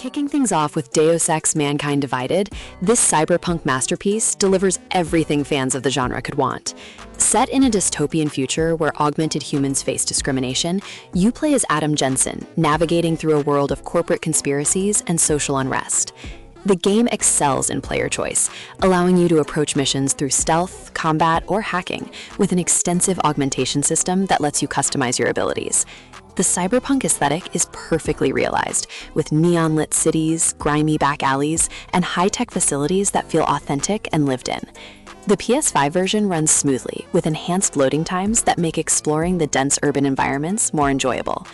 Kicking things off with Deus Ex: Mankind Divided, this cyberpunk masterpiece delivers everything fans of the genre could want. Set in a dystopian future where augmented humans face discrimination, you play as Adam Jensen, navigating through a world of corporate conspiracies and social unrest. The game excels in player choice, allowing you to approach missions through stealth, combat, or hacking, with an extensive augmentation system that lets you customize your abilities. The cyberpunk aesthetic is perfectly realized, with neon-lit cities, grimy back alleys, and high-tech facilities that feel authentic and lived in. The PS5 version runs smoothly, with enhanced loading times that make exploring the dense urban environments more enjoyable.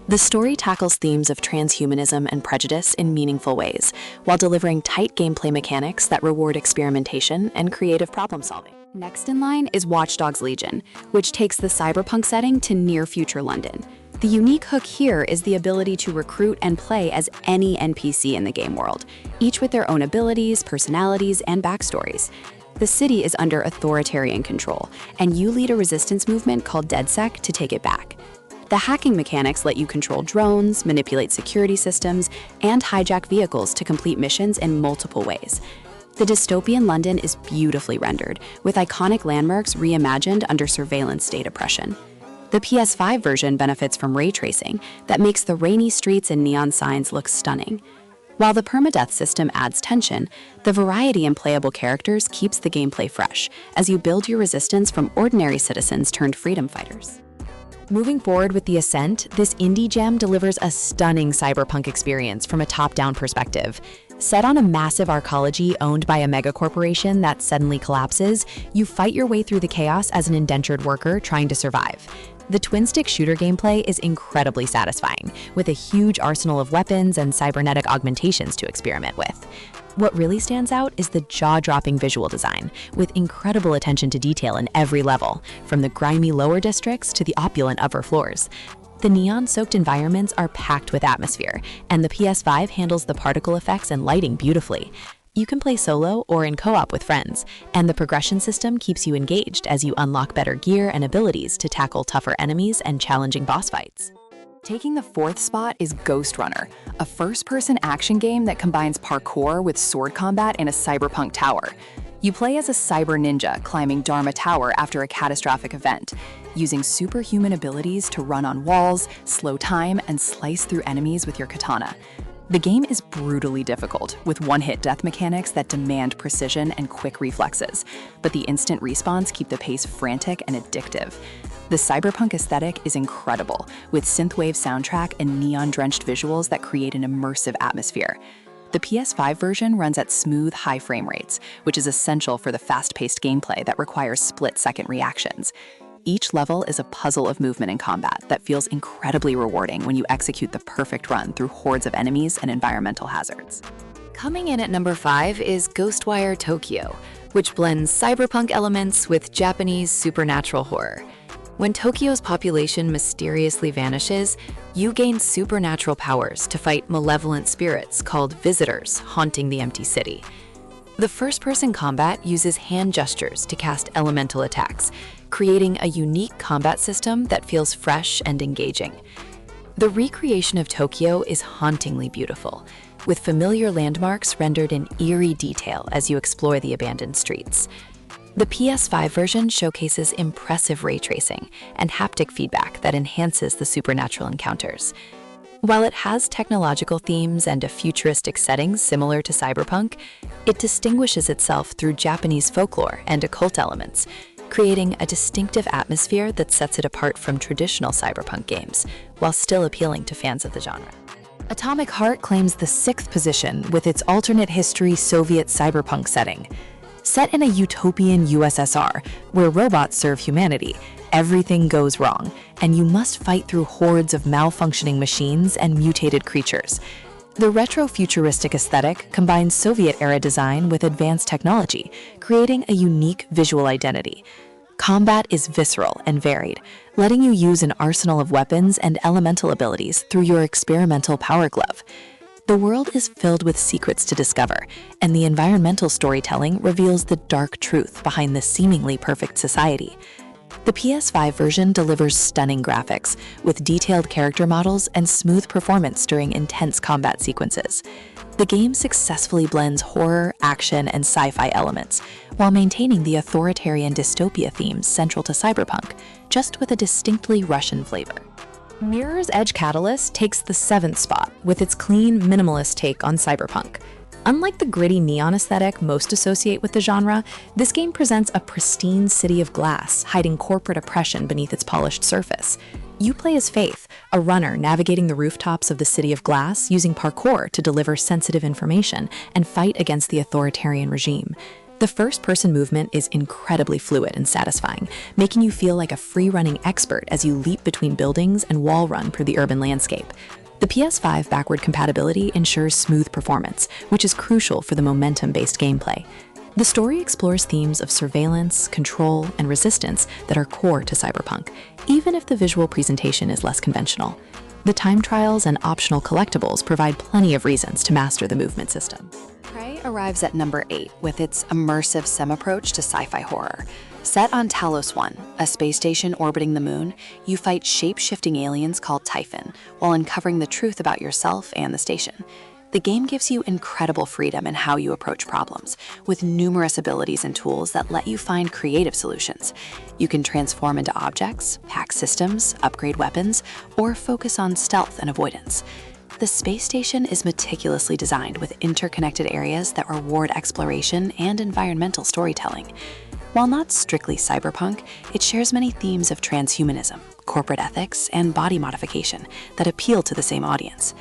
The story tackles themes of transhumanism and prejudice in meaningful ways, while delivering tight gameplay mechanics that reward experimentation and creative problem-solving. Next in line is Watch Dogs Legion, which takes the cyberpunk setting to near-future London. The unique hook here is the ability to recruit and play as any NPC in the game world, each with their own abilities, personalities, and backstories. The city is under authoritarian control, and you lead a resistance movement called DedSec to take it back. The hacking mechanics let you control drones, manipulate security systems, and hijack vehicles to complete missions in multiple ways. The dystopian London is beautifully rendered, with iconic landmarks reimagined under surveillance state oppression. The PS5 version benefits from ray tracing that makes the rainy streets and neon signs look stunning. While the permadeath system adds tension, the variety in playable characters keeps the gameplay fresh as you build your resistance from ordinary citizens turned freedom fighters. Moving forward with the Ascent, this indie gem delivers a stunning cyberpunk experience from a top-down perspective. Set on a massive arcology owned by a megacorporation that suddenly collapses, you fight your way through the chaos as an indentured worker trying to survive. The twin-stick shooter gameplay is incredibly satisfying, with a huge arsenal of weapons and cybernetic augmentations to experiment with. What really stands out is the jaw-dropping visual design, with incredible attention to detail in every level, from the grimy lower districts to the opulent upper floors. The neon-soaked environments are packed with atmosphere, and the PS5 handles the particle effects and lighting beautifully. You can play solo or in co-op with friends, and the progression system keeps you engaged as you unlock better gear and abilities to tackle tougher enemies and challenging boss fights. Taking the fourth spot is Ghostrunner, a first-person action game that combines parkour with sword combat in a cyberpunk tower. You play as a cyber ninja climbing Dharma Tower after a catastrophic event, using superhuman abilities to run on walls, slow time, and slice through enemies with your katana. The game is brutally difficult, with one-hit death mechanics that demand precision and quick reflexes, but the instant respawns keep the pace frantic and addictive. The cyberpunk aesthetic is incredible, with synthwave soundtrack and neon-drenched visuals that create an immersive atmosphere. The PS5 version runs at smooth, high frame rates, which is essential for the fast-paced gameplay that requires split-second reactions. Each level is a puzzle of movement and combat that feels incredibly rewarding when you execute the perfect run through hordes of enemies and environmental hazards. Coming in at number 5 is Ghostwire Tokyo, which blends cyberpunk elements with Japanese supernatural horror. When Tokyo's population mysteriously vanishes, you gain supernatural powers to fight malevolent spirits called visitors haunting the empty city. The first-person combat uses hand gestures to cast elemental attacks, creating a unique combat system that feels fresh and engaging. The recreation of Tokyo is hauntingly beautiful, with familiar landmarks rendered in eerie detail as you explore the abandoned streets. The PS5 version showcases impressive ray tracing and haptic feedback that enhances the supernatural encounters. While it has technological themes and a futuristic setting similar to Cyberpunk, it distinguishes itself through Japanese folklore and occult elements, creating a distinctive atmosphere that sets it apart from traditional Cyberpunk games, while still appealing to fans of the genre. Atomic Heart claims the 6th position with its alternate history Soviet cyberpunk setting. Set in a utopian USSR, where robots serve humanity, everything goes wrong, and you must fight through hordes of malfunctioning machines and mutated creatures. The retro-futuristic aesthetic combines Soviet-era design with advanced technology, creating a unique visual identity. Combat is visceral and varied, letting you use an arsenal of weapons and elemental abilities through your experimental power glove. The world is filled with secrets to discover, and the environmental storytelling reveals the dark truth behind the seemingly perfect society. The PS5 version delivers stunning graphics, with detailed character models and smooth performance during intense combat sequences. The game successfully blends horror, action, and sci-fi elements, while maintaining the authoritarian dystopia themes central to Cyberpunk, just with a distinctly Russian flavor. Mirror's Edge Catalyst takes the 7th spot with its clean, minimalist take on Cyberpunk. Unlike the gritty neon aesthetic most associate with the genre, this game presents a pristine city of glass, hiding corporate oppression beneath its polished surface. You play as Faith, a runner navigating the rooftops of the city of glass using parkour to deliver sensitive information and fight against the authoritarian regime. The first-person movement is incredibly fluid and satisfying, making you feel like a free-running expert as you leap between buildings and wall run through the urban landscape. The PS5 backward compatibility ensures smooth performance, which is crucial for the momentum-based gameplay. The story explores themes of surveillance, control, and resistance that are core to Cyberpunk, even if the visual presentation is less conventional. The time trials and optional collectibles provide plenty of reasons to master the movement system. Prey arrives at number 8 with its immersive sim-approach to sci-fi horror. Set on Talos 1, a space station orbiting the moon, you fight shape-shifting aliens called Typhon, while uncovering the truth about yourself and the station. The game gives you incredible freedom in how you approach problems, with numerous abilities and tools that let you find creative solutions. You can transform into objects, hack systems, upgrade weapons, or focus on stealth and avoidance. The space station is meticulously designed with interconnected areas that reward exploration and environmental storytelling. While not strictly cyberpunk, it shares many themes of transhumanism, corporate ethics, and body modification that appeal to the same audience.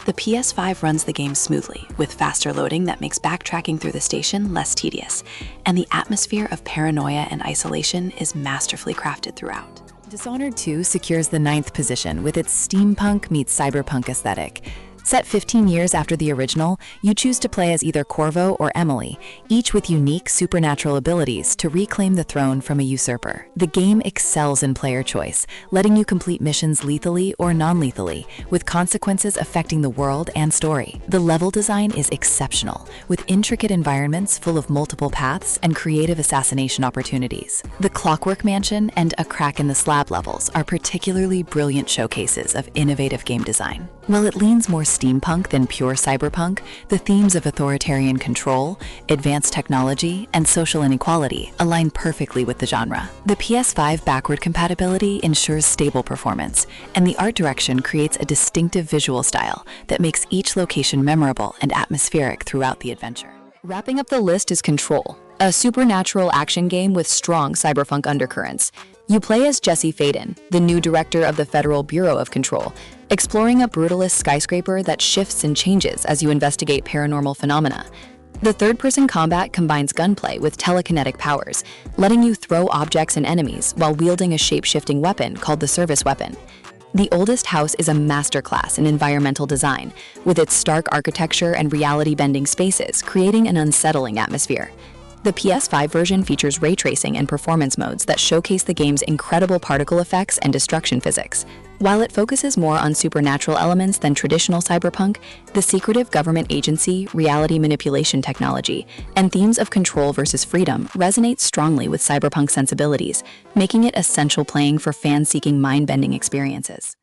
The PS5 runs the game smoothly, with faster loading that makes backtracking through the station less tedious, and the atmosphere of paranoia and isolation is masterfully crafted throughout. Dishonored 2 secures the 9th position with its steampunk meets cyberpunk aesthetic. Set 15 years after the original, you choose to play as either Corvo or Emily, each with unique supernatural abilities to reclaim the throne from a usurper. The game excels in player choice, letting you complete missions lethally or non-lethally, with consequences affecting the world and story. The level design is exceptional, with intricate environments full of multiple paths and creative assassination opportunities. The Clockwork Mansion and A Crack in the Slab levels are particularly brilliant showcases of innovative game design. While it leans more steampunk than pure cyberpunk, the themes of authoritarian control, advanced technology, and social inequality align perfectly with the genre. The PS5 backward compatibility ensures stable performance, and the art direction creates a distinctive visual style that makes each location memorable and atmospheric throughout the adventure. Wrapping up the list is Control, a supernatural action game with strong cyberpunk undercurrents. You play as Jesse Faden, the new director of the Federal Bureau of Control, exploring a brutalist skyscraper that shifts and changes as you investigate paranormal phenomena. The third-person combat combines gunplay with telekinetic powers, letting you throw objects and enemies while wielding a shape-shifting weapon called the service weapon. The Oldest House is a masterclass in environmental design, with its stark architecture and reality-bending spaces creating an unsettling atmosphere. The PS5 version features ray tracing and performance modes that showcase the game's incredible particle effects and destruction physics. While it focuses more on supernatural elements than traditional cyberpunk, the secretive government agency, reality manipulation technology, and themes of control versus freedom resonate strongly with cyberpunk sensibilities, making it essential playing for fans seeking mind-bending experiences.